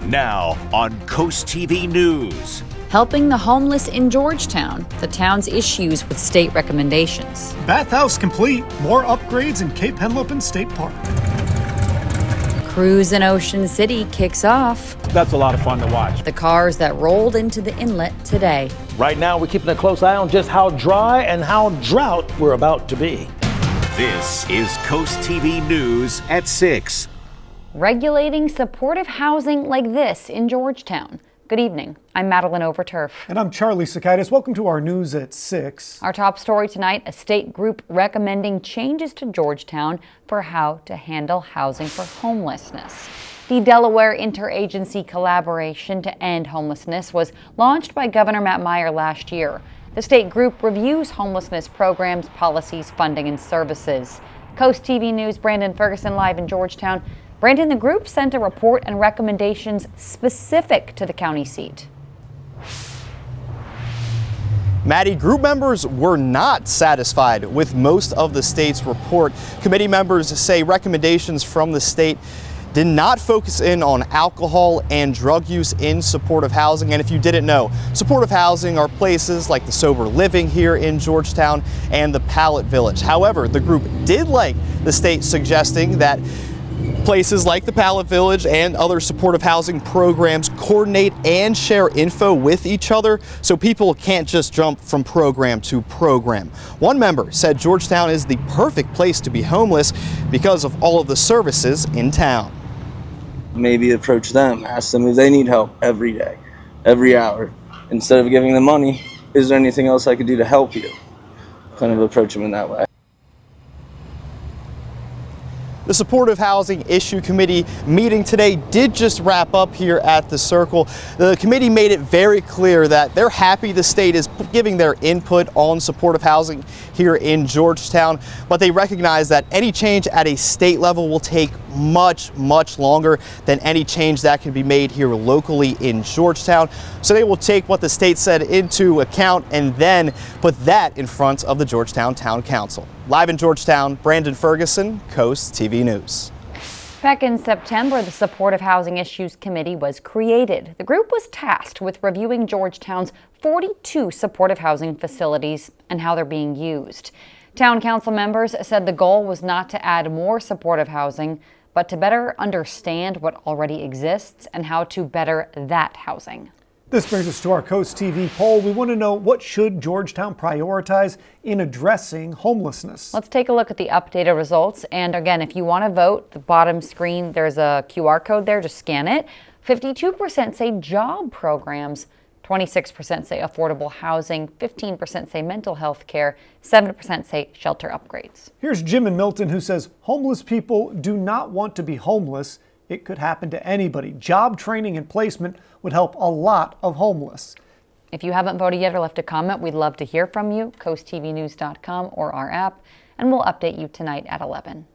Now on Coast TV News. Helping the homeless in Georgetown, the town's issues with state recommendations. Bathhouse complete, more upgrades in Cape Henlopen State Park. Cruisin Ocean City kicks off. That's a lot of fun to watch. The cars that rolled into the inlet today. Right now, we're keeping a close eye on just how dry and how drought we're about to be. This is Coast TV News at 6. Regulating supportive housing like this in Georgetown. Good evening. I'm Madeline Overturf. And I'm Charlie Sakaitis. Welcome to our news at 6. Our top story tonight, a state group recommending changes to Georgetown for how to handle housing for homelessness. The Delaware Interagency Collaboration to End Homelessness was launched by Governor Matt Meyer last year. The state group reviews homelessness programs, policies, funding, and services. Coast TV News' Brandon Ferguson live in Georgetown. Brandon, the group sent a report and recommendations specific to the county seat. Maddie, group members were not satisfied with most of the state's report. Committee members say recommendations from the state did not focus in on alcohol and drug use in supportive housing. And if you didn't know, supportive housing are places like the Sober Living here in Georgetown and the Pallet Village. However, the group did like the state suggesting that places like the Pallet Village and other supportive housing programs coordinate and share info with each other so people can't just jump from program to program. One member said Georgetown is the perfect place to be homeless because of all of the services in town. Maybe approach them, ask them if they need help every day, every hour. Instead of giving them money, is there anything else I could do to help you? Kind of approach them in that way. The Supportive Housing Issue Committee meeting today did just wrap up here at the Circle. The committee made it very clear that they're happy the state is giving their input on supportive housing here in Georgetown, but they recognize that any change at a state level will take much longer than any change that can be made here locally in Georgetown. So they will take what the state said into account and then put that in front of the Georgetown Town Council. Live in Georgetown, Brandon Ferguson, Coast TV News. Back in September, the Supportive Housing Issues Committee was created. The group was tasked with reviewing Georgetown's 42 supportive housing facilities and how they're being used. Town council members said the goal was not to add more supportive housing, but to better understand what already exists and how to better that housing. This brings us to our Coast TV poll. We want to know, what should Georgetown prioritize in addressing homelessness? Let's take a look at the updated results. And again, if you want to vote, the bottom screen, there's a QR code there. Just scan it. 52% say job programs. 26% say affordable housing, 15% say mental health care, 7% say shelter upgrades. Here's Jim in Milton, who says homeless people do not want to be homeless. It could happen to anybody. Job training and placement would help a lot of homeless. If you haven't voted yet or left a comment, we'd love to hear from you. CoastTVnews.com or our app, and we'll update you tonight at 11.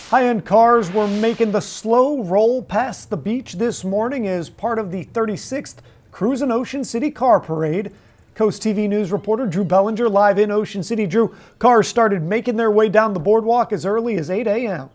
High-end cars were making the slow roll past the beach this morning as part of the 36th Cruisin Ocean City Car Parade. Coast TV News reporter Drew Bellinger live in Ocean City. Drew, cars started making their way down the boardwalk as early as 8 a.m.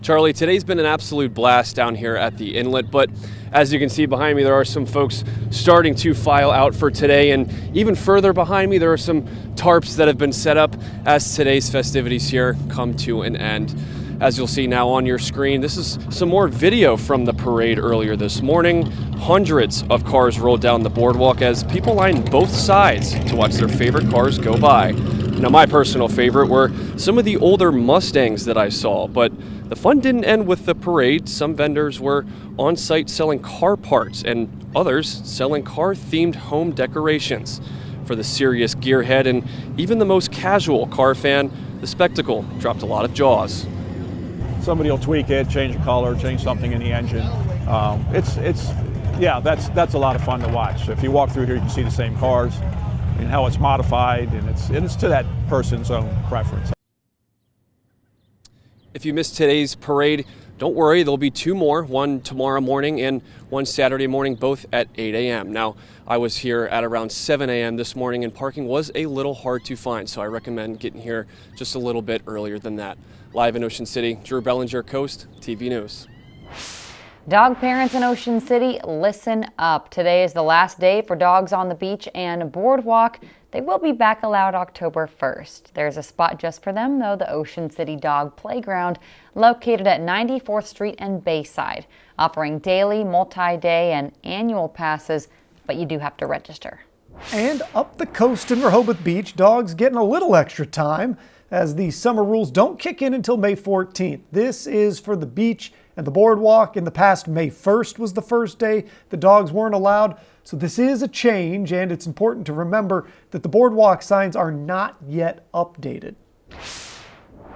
Charlie, today's been an absolute blast down here at the inlet, but as you can see behind me, there are some folks starting to file out for today, and even further behind me, there are some tarps that have been set up as today's festivities here come to an end. As you'll see now on your screen, this is some more video from the parade earlier this morning. Hundreds of cars rolled down the boardwalk as people lined both sides to watch their favorite cars go by. Now, my personal favorite were some of the older Mustangs that I saw, but the fun didn't end with the parade. Some vendors were on site selling car parts and others selling car-themed home decorations. For the serious gearhead and even the most casual car fan, the spectacle dropped a lot of jaws. Somebody will tweak it, change the color, change something in the engine. That's a lot of fun to watch. So if you walk through here, you can see the same cars and how it's modified, and it's to that person's own preference. If you missed today's parade, don't worry, there'll be two more, one tomorrow morning and one Saturday morning, both at 8 a.m. Now, I was here at around 7 a.m. this morning, and parking was a little hard to find, so I recommend getting here just a little bit earlier than that. Live in Ocean City, Drew Bellinger, Coast TV News. Dog parents in Ocean City, listen up. Today is the last day for dogs on the beach and boardwalk. They will be back allowed October 1st. There's a spot just for them, though, the Ocean City Dog Playground, located at 94th Street and Bayside, offering daily, multi-day, and annual passes, but you do have to register. And up the coast in Rehoboth Beach, dogs getting a little extra time as the summer rules don't kick in until May 14th. This is for the beach and the boardwalk. In the past, May 1st was the first day the dogs weren't allowed. So this is a change, and it's important to remember that the boardwalk signs are not yet updated.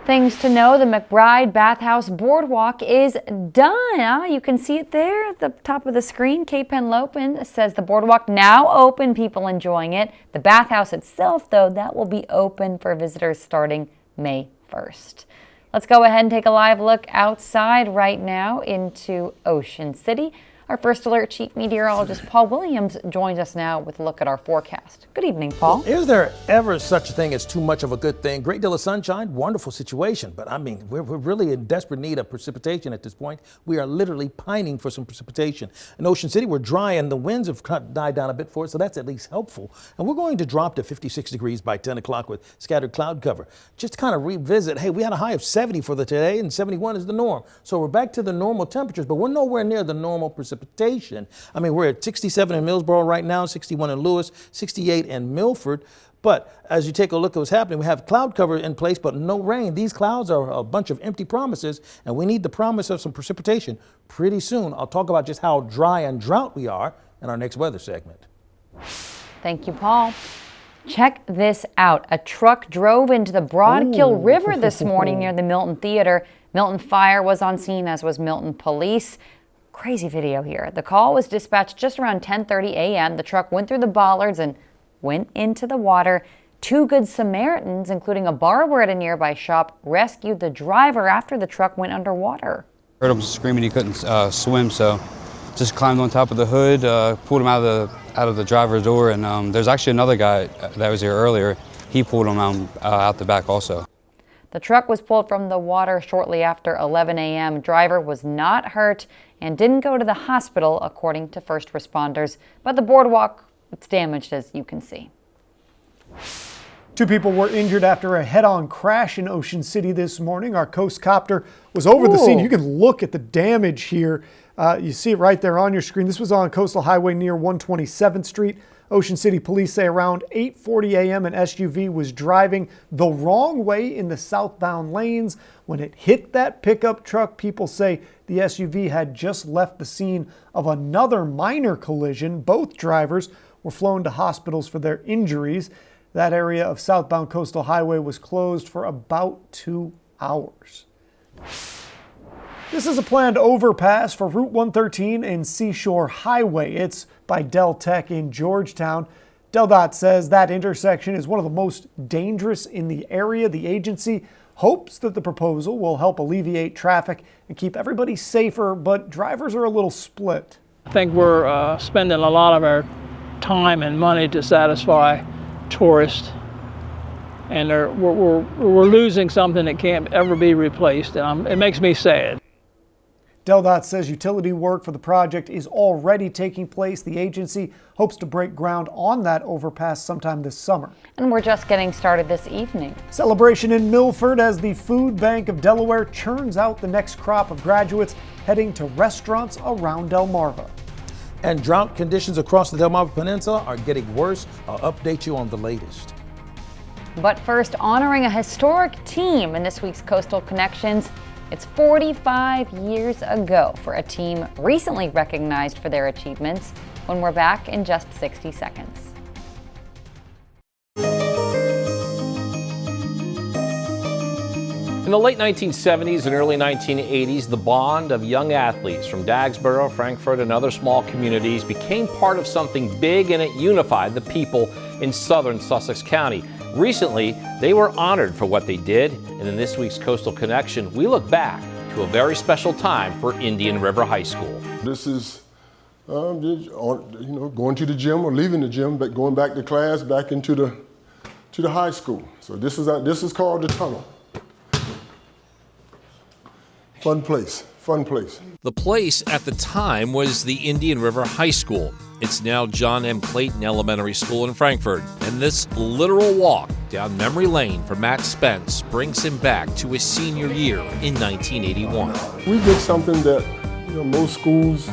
Things to know, the McBride Bathhouse Boardwalk is done. You can see it there at the top of the screen. Cape Henlopen says the boardwalk now open, people enjoying it. The bathhouse itself, though, that will be open for visitors starting May 1st. Let's go ahead and take a live look outside right now into Ocean City. Our First Alert Chief Meteorologist Paul Williams joins us now with a look at our forecast. Good evening, Paul. Is there ever such a thing as too much of a good thing? Great deal of sunshine, wonderful situation, but I mean, we're really in desperate need of precipitation at this point. We are literally pining for some precipitation. In Ocean City, we're dry and the winds have died down a bit for us, so that's at least helpful. And we're going to drop to 56 degrees by 10 o'clock with scattered cloud cover. Just to kind of revisit, hey, we had a high of 70 for the today, and 71 is the norm. So we're back to the normal temperatures, but we're nowhere near the normal precipitation. I mean, we're at 67 in Millsboro right now, 61 in Lewis, 68 in Milford. But as you take a look at what's happening, we have cloud cover in place, but no rain. These clouds are a bunch of empty promises, and we need the promise of some precipitation pretty soon. I'll talk about just how dry and drought we are in our next weather segment. Thank you, Paul. Check this out. A truck drove into the Broadkill River this morning near the Milton Theater. Milton Fire was on scene, as was Milton Police. Crazy video here. The call was dispatched just around 10:30 a.m. The truck went through the bollards and went into the water. Two Good Samaritans, including a barber at a nearby shop, rescued the driver after the truck went underwater. Heard him screaming he couldn't swim, so just climbed on top of the hood, pulled him out of the driver's door, and there's actually another guy that was here earlier. He pulled him out the back also. The truck was pulled from the water shortly after 11 a.m. Driver was not hurt and didn't go to the hospital, according to first responders. But the boardwalk, it's damaged, as you can see. Two people were injured after a head-on crash in Ocean City this morning. Our Coast Copter was over the scene. You can look at the damage here. You see it right there on your screen. This was on Coastal Highway near 127th Street. Ocean City police say around 8:40 a.m. an SUV was driving the wrong way in the southbound lanes. When it hit that pickup truck, people say the SUV had just left the scene of another minor collision. Both drivers were flown to hospitals for their injuries. That area of southbound Coastal Highway was closed for about 2 hours. This is a planned overpass for Route 113 and Seashore Highway. It's by Del Tech in Georgetown. DelDOT says that intersection is one of the most dangerous in the area. The agency hopes that the proposal will help alleviate traffic and keep everybody safer, but drivers are a little split. I think we're spending a lot of our time and money to satisfy tourists, and we're losing something that can't ever be replaced, and it makes me sad. DelDOT says utility work for the project is already taking place. The agency hopes to break ground on that overpass sometime this summer. And we're just getting started this evening. Celebration in Milford as the Food Bank of Delaware churns out the next crop of graduates heading to restaurants around Delmarva. And drought conditions across the Delmarva Peninsula are getting worse. I'll update you on the latest. But first, honoring a historic team in this week's Coastal Connections. It's 45 years ago for a team recently recognized for their achievements, when we're back in just 60 seconds. In the late 1970s and early 1980s, the bond of young athletes from Dagsboro, Frankfort, and other small communities became part of something big, and it unified the people in southern Sussex County. Recently, they were honored for what they did, and in this week's Coastal Connection, we look back to a very special time for Indian River High School. This is, going to the gym or leaving the gym, but going back to class, back into the high school. So this is called the tunnel. Fun place. fun place. The place at the time was the Indian River High School. It's now John M. Clayton Elementary School in Frankfort. And this literal walk down memory lane for Matt Spence brings him back to his senior year in 1981. We did something that most schools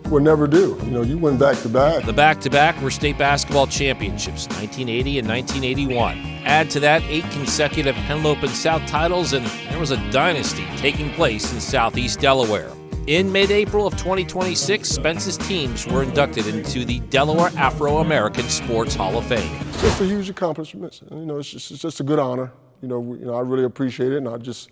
would never do. You went back-to-back. The back-to-back were state basketball championships, 1980 and 1981. Add to that 8 consecutive Henlope and South titles, and there was a dynasty taking place in Southeast Delaware. In mid-April of 2026, Spence's teams were inducted into the Delaware Afro-American Sports Hall of Fame. It's just a huge accomplishment. It's just a good honor. I really appreciate it, and I just,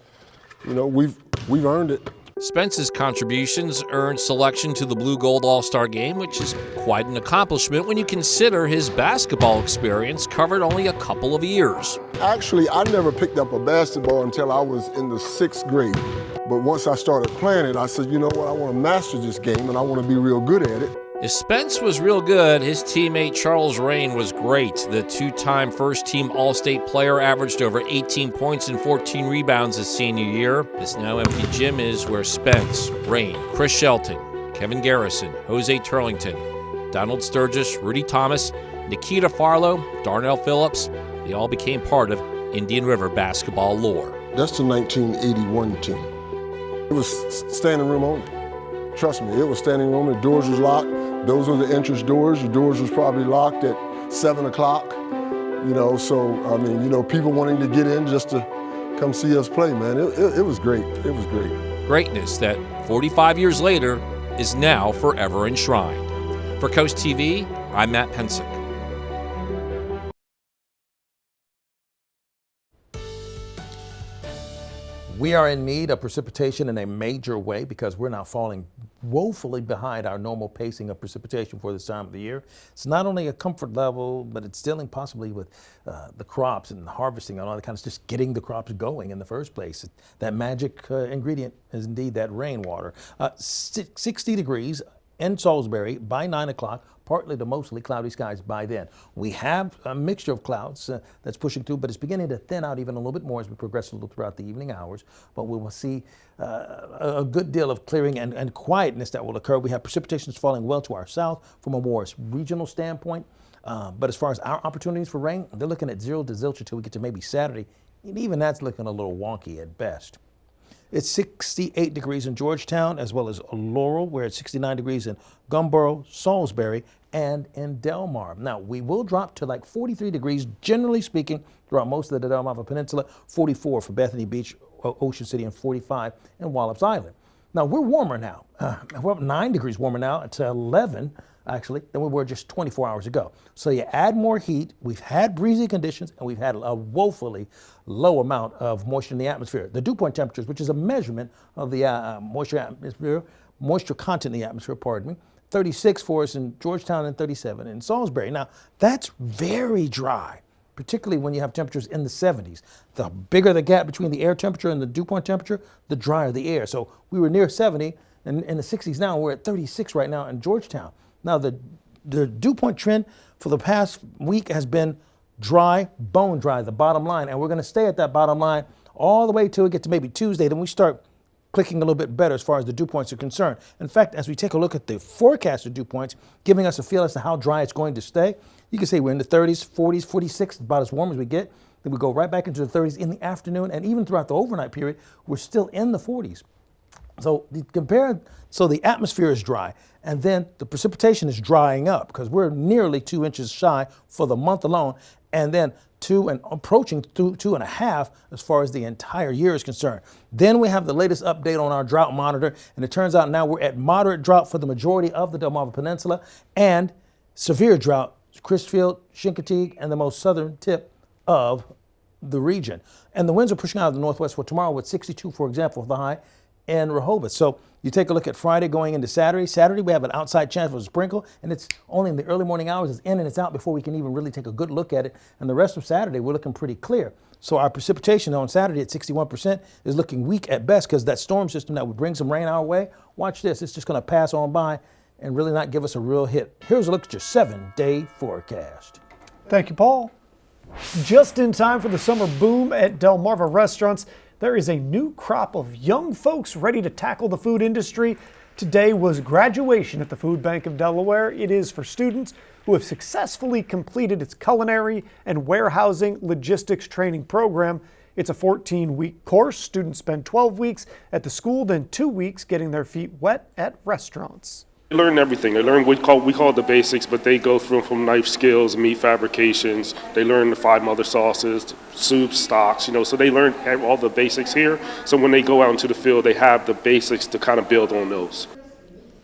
we've earned it. Spence's contributions earned selection to the Blue Gold All-Star Game, which is quite an accomplishment when you consider his basketball experience covered only a couple of years. Actually, I never picked up a basketball until I was in the 6th grade. But once I started playing it, I said, you know what, I want to master this game and I want to be real good at it. If Spence was real good, his teammate Charles Rain was great. The 2-time first-team All-State player averaged over 18 points and 14 rebounds his senior year. This now empty gym is where Spence, Rain, Chris Shelton, Kevin Garrison, Jose Turlington, Donald Sturgis, Rudy Thomas, Nikita Farlow, Darnell Phillips, they all became part of Indian River basketball lore. That's the 1981 team. It was standing room only. Trust me, it was standing room. The doors was locked. Those were the entrance doors. The doors was probably locked at 7 o'clock. So, people wanting to get in just to come see us play, man. It was great. It was great. Greatness that 45 years later is now forever enshrined. For Coast TV, I'm Matt Pensick. We are in need of precipitation in a major way because we're now falling woefully behind our normal pacing of precipitation for this time of the year. It's not only a comfort level, but it's dealing possibly with the crops and harvesting and all that kind of stuff, just getting the crops going in the first place. That magic ingredient is indeed that rainwater. 60 degrees in Salisbury by 9 o'clock. Partly to mostly cloudy skies by then. We have a mixture of clouds that's pushing through, but it's beginning to thin out even a little bit more as we progress a little throughout the evening hours. But we will see a good deal of clearing and quietness that will occur. We have precipitations falling well to our south from a more regional standpoint. But as far as our opportunities for rain, they're looking at 0 to zilch until we get to maybe Saturday. And even that's looking a little wonky at best. It's 68 degrees in Georgetown, as well as Laurel. We're at 69 degrees in Gumboro, Salisbury, and in Del Mar. Now, we will drop to like 43 degrees, generally speaking, throughout most of the Delmarva Peninsula, 44 for Bethany Beach, Ocean City, and 45 in Wallops Island. Now, we're warmer now. We're up 9 degrees warmer now to 11, actually, than we were just 24 hours ago. So you add more heat, we've had breezy conditions, and we've had a woefully low amount of moisture in the atmosphere. The dew point temperatures, which is a measurement of the moisture content in the atmosphere, 36 for us in Georgetown and 37 in Salisbury. Now, that's very dry, particularly when you have temperatures in the 70s. The bigger the gap between the air temperature and the dew point temperature, the drier the air. So we were near 70 and in the 60s now. We're at 36 right now in Georgetown. Now, the dew point trend for the past week has been dry, bone dry, the bottom line. And we're going to stay at that bottom line all the way till we get to maybe Tuesday. Then we start clicking a little bit better as far as the dew points are concerned. In fact, as we take a look at the forecasted dew points, giving us a feel as to how dry it's going to stay, you can say we're in the 30s, 40s, 46, about as warm as we get. Then we go right back into the 30s in the afternoon, and even throughout the overnight period, we're still in the 40s. So the atmosphere is dry, and then the precipitation is drying up because we're nearly 2 inches shy for the month alone, and then 2 and approaching 2.5 as far as the entire year is concerned. Then we have the latest update on our drought monitor, and it turns out now we're at moderate drought for the majority of the Delmarva Peninsula and severe drought, Chrisfield, Chincoteague, and the most southern tip of the region. And the winds are pushing out of the northwest for tomorrow with 62, for example, for the high in Rehoboth. So you take a look at Friday going into Saturday. Saturday, we have an outside chance for a sprinkle, and it's only in the early morning hours. It's in and it's out before we can even really take a good look at it. And the rest of Saturday, we're looking pretty clear. So our precipitation on Saturday at 61% is looking weak at best because that storm system that would bring some rain our way, watch this, it's just going to pass on by and really not give us a real hit. Here's a look at your 7-day forecast. Thank you, Paul. Just in time for the summer boom at Delmarva restaurants. There is a new crop of young folks ready to tackle the food industry. Today was graduation at the Food Bank of Delaware. It is for students who have successfully completed its culinary and warehousing logistics training program. It's a 14-week course. Students spend 12 weeks at the school, then 2 weeks getting their feet wet at restaurants. They learn everything. They learn we call it the basics, but they go through from knife skills, meat fabrications. They learn the 5 mother sauces, soups, stocks, so they learn all the basics here. So when they go out into the field, they have the basics to kind of build on those.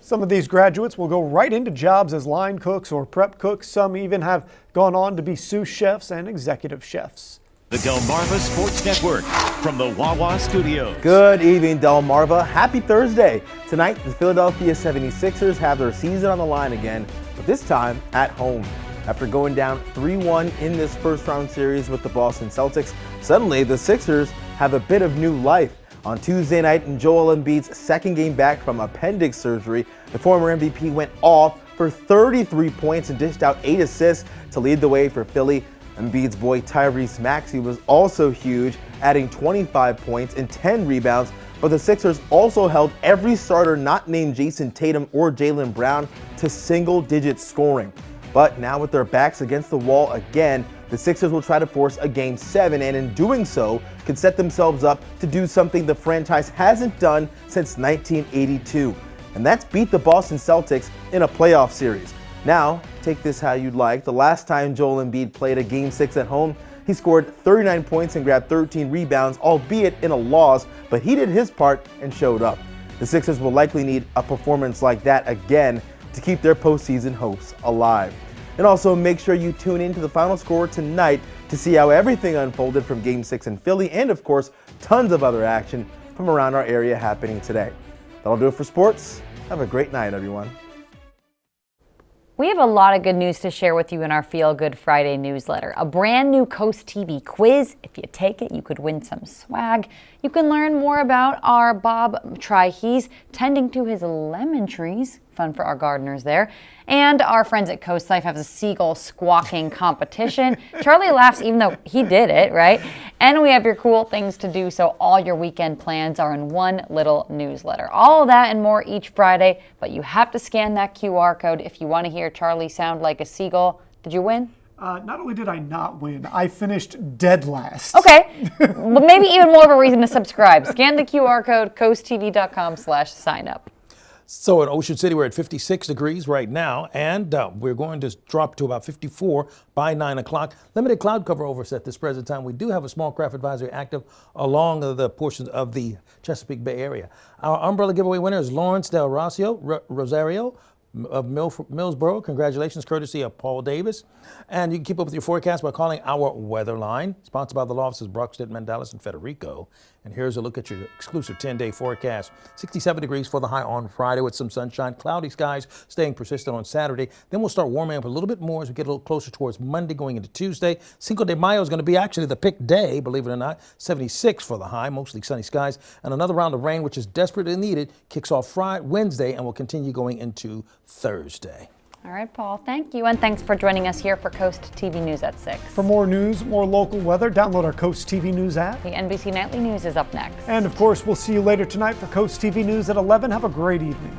Some of these graduates will go right into jobs as line cooks or prep cooks. Some even have gone on to be sous chefs and executive chefs. The Delmarva Sports Network from the Wawa Studios. Good evening, Delmarva. Happy Thursday. Tonight, the Philadelphia 76ers have their season on the line again, but this time at home. After going down 3-1 in this first round series with the Boston Celtics, suddenly the Sixers have a bit of new life. On Tuesday night, in Joel Embiid's second game back from appendix surgery, the former MVP went off for 33 points and dished out 8 assists to lead the way for Philly. Embiid's boy Tyrese Maxey was also huge, adding 25 points and 10 rebounds, but the Sixers also held every starter not named Jason Tatum or Jaylen Brown to single-digit scoring. But now with their backs against the wall again, the Sixers will try to force a Game 7, and in doing so, could set themselves up to do something the franchise hasn't done since 1982, and that's beat the Boston Celtics in a playoff series. Now, take this how you'd like. The last time Joel Embiid played a Game 6 at home, he scored 39 points and grabbed 13 rebounds, albeit in a loss, but he did his part and showed up. The Sixers will likely need a performance like that again to keep their postseason hopes alive. And also make sure you tune in to the final score tonight to see how everything unfolded from Game 6 in Philly, and of course, tons of other action from around our area happening today. That'll do it for sports. Have a great night, everyone. We have a lot of good news to share with you in our Feel Good Friday newsletter. A brand new Coast TV quiz. If you take it, you could win some swag. You can learn more about our Bob He's tending to his lemon trees. Fun for our gardeners there. And our friends at Coast Life have a seagull squawking competition. Charlie laughs even though he did it, right? And we have your cool things to do, so all your weekend plans are in one little newsletter. All of that and more each Friday, but you have to scan that QR code if you want to hear Charlie sound like a seagull. Did you win? Not only did I not win, I finished dead last. Okay, but maybe even more of a reason to subscribe. Scan the QR code, coasttv.com/signup. So in Ocean City, we're at 56 degrees right now, and we're going to drop to about 54 by 9 o'clock. Limited cloud cover over us at this present time. We do have a small craft advisory active along the portions of the Chesapeake Bay area. Our umbrella giveaway winner is Lawrence Del Rosario of Millsboro. Congratulations, courtesy of Paul Davis. And you can keep up with your forecast by calling our weather line, sponsored by the law offices Brockstead, Mandalis, and Federico. And here's a look at your exclusive 10-day forecast. 67 degrees for the high on Friday with some sunshine. Cloudy skies staying persistent on Saturday. Then we'll start warming up a little bit more as we get a little closer towards Monday going into Tuesday. Cinco de Mayo is going to be actually the pick day, believe it or not. 76 for the high, mostly sunny skies. And another round of rain, which is desperately needed, kicks off Wednesday and will continue going into Thursday. All right, Paul, thank you. And thanks for joining us here for Coast TV News at 6. For more news, more local weather, download our Coast TV News app. The NBC Nightly News is up next. And of course, we'll see you later tonight for Coast TV News at 11. Have a great evening.